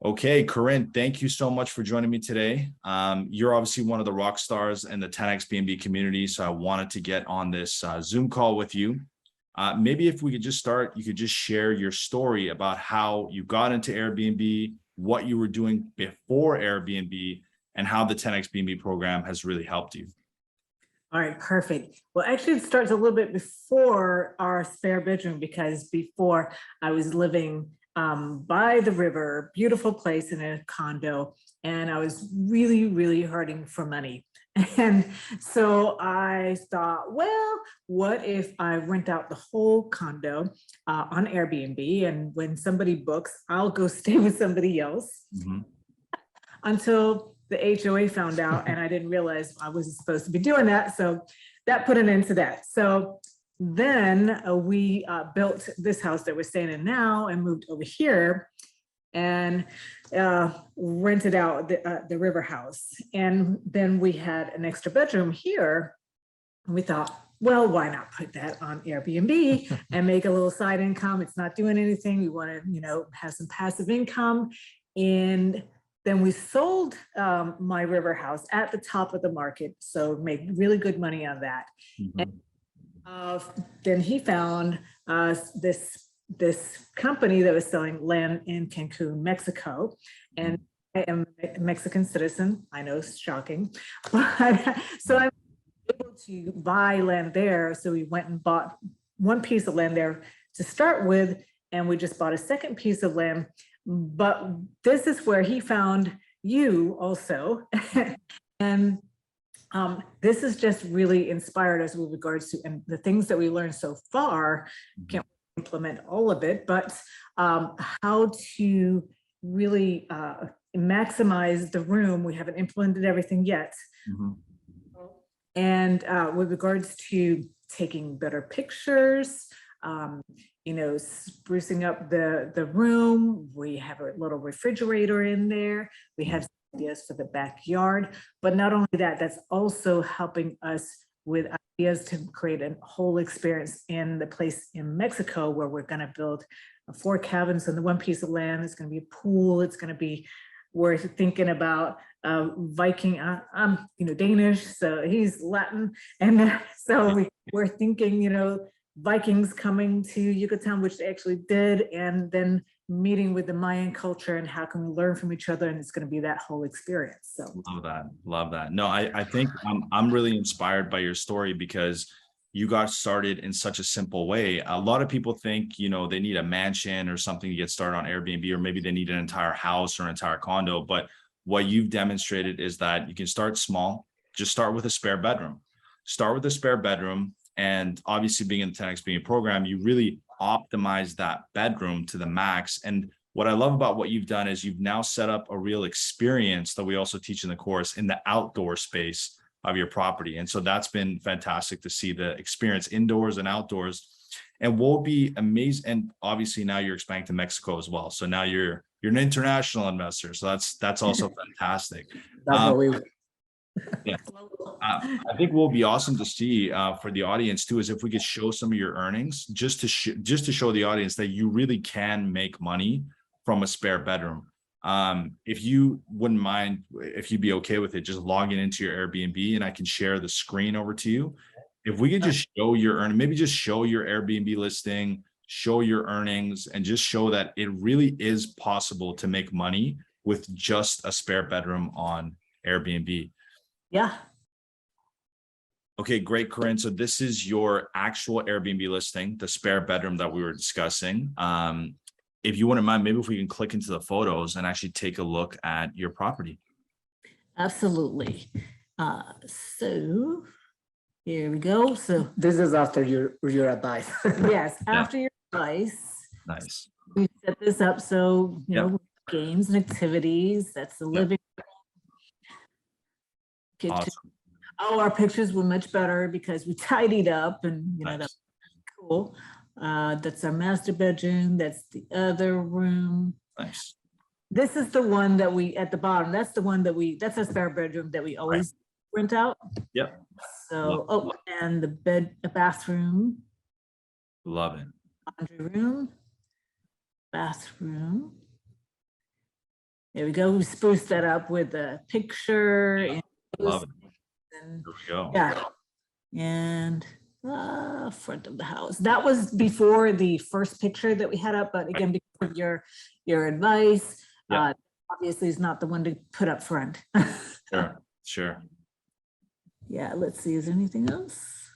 Okay, Karin, thank you so much for joining me today. You're obviously one of the rock stars in the 10X B&B community, so I wanted to get on this Zoom call with you. Maybe if we could just start, you could just share your story about how you got into Airbnb, what you were doing before Airbnb, and how the 10X B&B program has really helped you. All right, perfect. Well, actually, it starts a little bit before our spare bedroom because before I was living by the river, beautiful place in a condo, and I was really, really hurting for money. And so I thought, well, what if I rent out the whole condo on Airbnb, and when somebody books, I'll go stay with somebody else until the HOA found out, and I didn't realize I wasn't supposed to be doing that. So that put an end to that. So then we built this house that we're staying in now and moved over here and rented out the river house. And then we had an extra bedroom here. And we thought, well, why not put that on Airbnb and make a little side income? It's not doing anything. We want to, have some passive income. And then we sold my river house at the top of the market. So made really good money on that. And, then he found this company that was selling land in Cancun, Mexico. And I am a Mexican citizen. I know it's shocking, but so I'm able to buy land there. So we went and bought one piece of land there to start with, and we just bought a second piece of land. But this is where he found you also. And this has just really inspired us with regards to, and the things that we learned so far, can't implement all of it, but how to really maximize the room. We haven't implemented everything yet. And with regards to taking better pictures, sprucing up the room. We have a little refrigerator in there. We have ideas for the backyard, but not only that, that's also helping us with ideas to create a whole experience in the place in Mexico where we're going to build 4 cabins on the one piece of land. It's going to be a pool. It's going to be, we're thinking about Viking. I'm Danish, so he's Latin, and so we're thinking Vikings coming to Yucatan, which they actually did, and then meeting with the Mayan culture and how can we learn from each other, and it's going to be that whole experience. So love that. No, I think I'm really inspired by your story because you got started in such a simple way. A lot of people think they need a mansion or something to get started on Airbnb, or maybe they need an entire house or an entire condo. But what you've demonstrated is that you can start small. Just start with a spare bedroom. And obviously, being in the 10X B&B program, you really optimize that bedroom to the max. And what I love about what you've done is you've now set up a real experience that we also teach in the course in the outdoor space of your property. And so that's been fantastic to see the experience indoors and outdoors. And will be amazing. And obviously now you're expanding to Mexico as well. So now you're an international investor. So that's also fantastic. Yeah. I think what will be awesome to see for the audience too is if we could show some of your earnings, just to show the audience that you really can make money from a spare bedroom. If you wouldn't mind, if you'd be okay with it, just logging into your Airbnb and I can share the screen over to you. If we could just show your earnings, maybe just show your Airbnb listing, show your earnings, and just show that it really is possible to make money with just a spare bedroom on Airbnb. Yeah. Okay, great, Karin. So this is your actual Airbnb listing, the spare bedroom that we were discussing. If you wouldn't mind, maybe if we can click into the photos and actually take a look at your property. Absolutely. So here we go. So this is after your advice. Yes, after your advice. Nice. We set this up so games and activities. That's the living room. Awesome. Oh, our pictures were much better because we tidied up, and that's cool. That's our master bedroom. That's the other room. Nice. This is the one that we at the bottom. That's the one that that's a spare bedroom that we always rent out. Yep. So and the bathroom. Love it. Laundry room, bathroom. There we go. We spruced that up with a picture. Love it. And, There we go. yeah. And front of the house. That was before the first picture that we had up, but again, because of your advice, Yeah. obviously is not the one to put up front. Sure, sure. Yeah, let's see, is there anything else?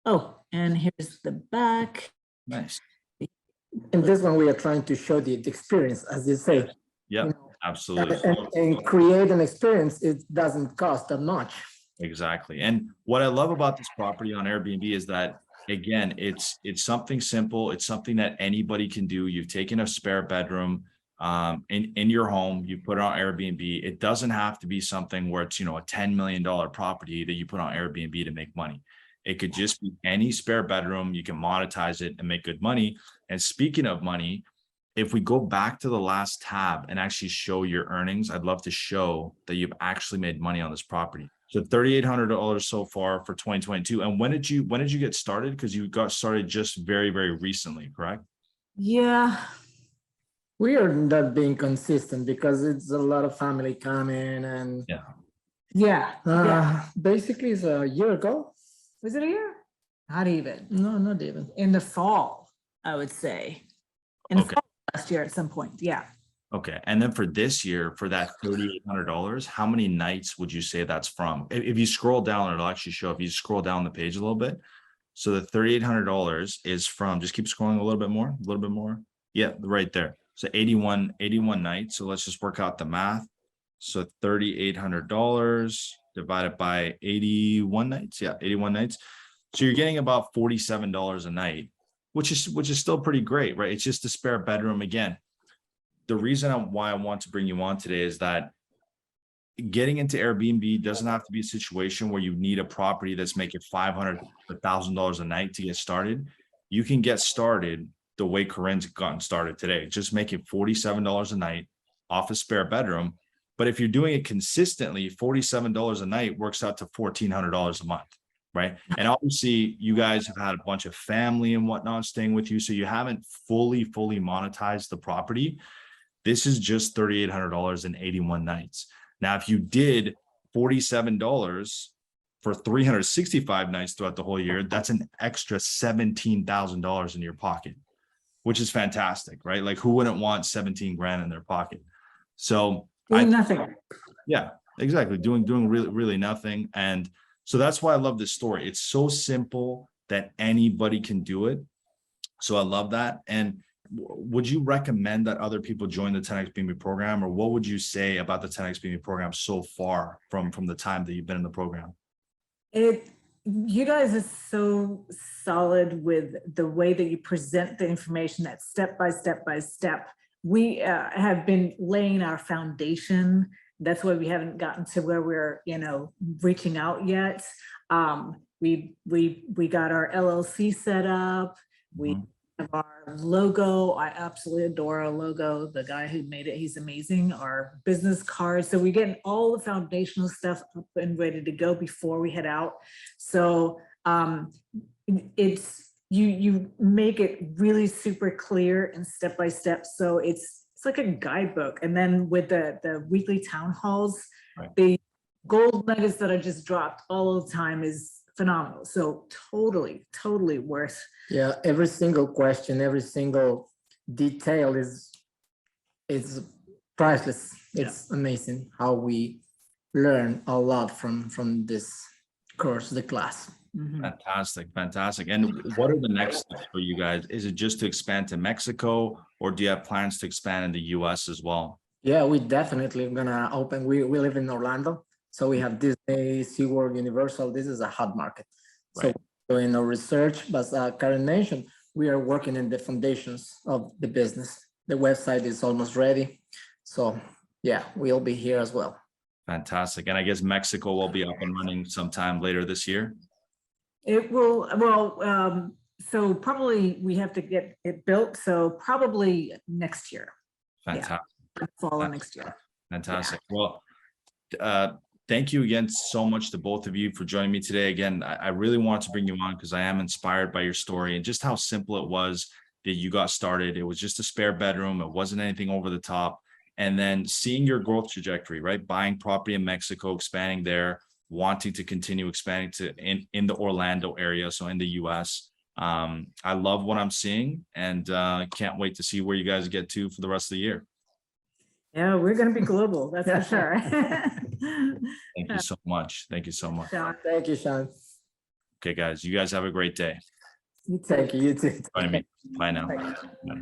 Oh, and here's the back. Nice. In this one, we are trying to show the experience, as you say. Yeah, You know, absolutely. and create an experience, it doesn't cost that much. Exactly. And what I love about this property on Airbnb is that, again, it's something simple. It's something that anybody can do. You've taken a spare bedroom in your home, you put it on Airbnb. It doesn't have to be something where it's, a $10 million property that you put on Airbnb to make money. It could just be any spare bedroom. You can monetize it and make good money. And speaking of money, if we go back to the last tab and actually show your earnings, I'd love to show that you've actually made money on this property. So $3,800 so far for 2022. And when did you get started? Because you got started just very, very recently, correct? Yeah. We are not being consistent because it's a lot of family coming and Yeah. basically it's a year ago. Was it a year? Not even. No, not even. In the fall, I would say. In the Okay. fall last year at some point. Yeah. Okay. And then for this year, for that $3,800, how many nights would you say that's from? If you scroll down, it'll actually show, if you scroll down the page a little bit. So the $3,800 is from, just keep scrolling a little bit more. Yeah, right there. So 81 nights. So let's just work out the math. So $3,800 divided by 81 nights. Yeah, 81 nights. So you're getting about $47 a night, which is still pretty great, right? It's just a spare bedroom. Again, the reason why I want to bring you on today is that getting into Airbnb doesn't have to be a situation where you need a property that's making $500 to $1,000 a night to get started. You can get started the way Karin's gotten started today, just making $47 a night off a spare bedroom. But if you're doing it consistently, $47 a night works out to $1,400 a month, right? And obviously you guys have had a bunch of family and whatnot staying with you, so you haven't fully monetized the property. This is just $3,800 in 81 nights. Now, if you did $47 for 365 nights throughout the whole year, that's an extra $17,000 in your pocket, which is fantastic, right? Like, who wouldn't want 17 grand in their pocket? So Nothing. Yeah, exactly. Doing really nothing. And so that's why I love this story. It's so simple that anybody can do it. So I love that. And would you recommend that other people join the 10X BNB program, or what would you say about the 10X BNB program so far from the time that you've been in the program? You guys are so solid with the way that you present the information, that step by step. We have been laying our foundation. That's why we haven't gotten to where we're, reaching out yet. We got our LLC set up. We have our logo. I absolutely adore our logo. The guy who made it, he's amazing. Our business cards. So we're getting all the foundational stuff up and ready to go before we head out. So it's you make it really super clear and step by step. So it's like a guidebook. And then with the weekly town halls, right, the gold nuggets that I just dropped all the time is phenomenal. So totally worth. Yeah, every single question, every single detail is priceless. It's amazing how we learn a lot from this course, the class. Fantastic. And what are the next steps for you guys? Is it just to expand to Mexico, or do you have plans to expand in the US as well? Yeah, we definitely gonna open. We live in Orlando, so we have Disney, SeaWorld, Universal. This is a hot market. Right. So we're doing our research, but Karin mentioned, we are working in the foundations of the business. The website is almost ready. So yeah, we'll be here as well. Fantastic. And I guess Mexico will be up and running sometime later this year. It will, well, so probably we have to get it built. So probably next year. Fantastic. Yeah, fall of next year. Fantastic. Yeah. Well, thank you again so much to both of you for joining me today. Again, I really wanted to bring you on because I am inspired by your story and just how simple it was that you got started. It was just a spare bedroom. It wasn't anything over the top. and then seeing your growth trajectory, right? Buying property in Mexico, expanding there, wanting to continue expanding to in the Orlando area, so in the US. I love what I'm seeing, and can't wait to see where you guys get to for the rest of the year. Yeah, we're gonna be global, that's for sure. Thank you so much. Thank you so much. Shaun, Thank you, Shaun. Okay, guys, you guys have a great day. you too. Thank you. You too. Join me. Bye now. Bye. Bye.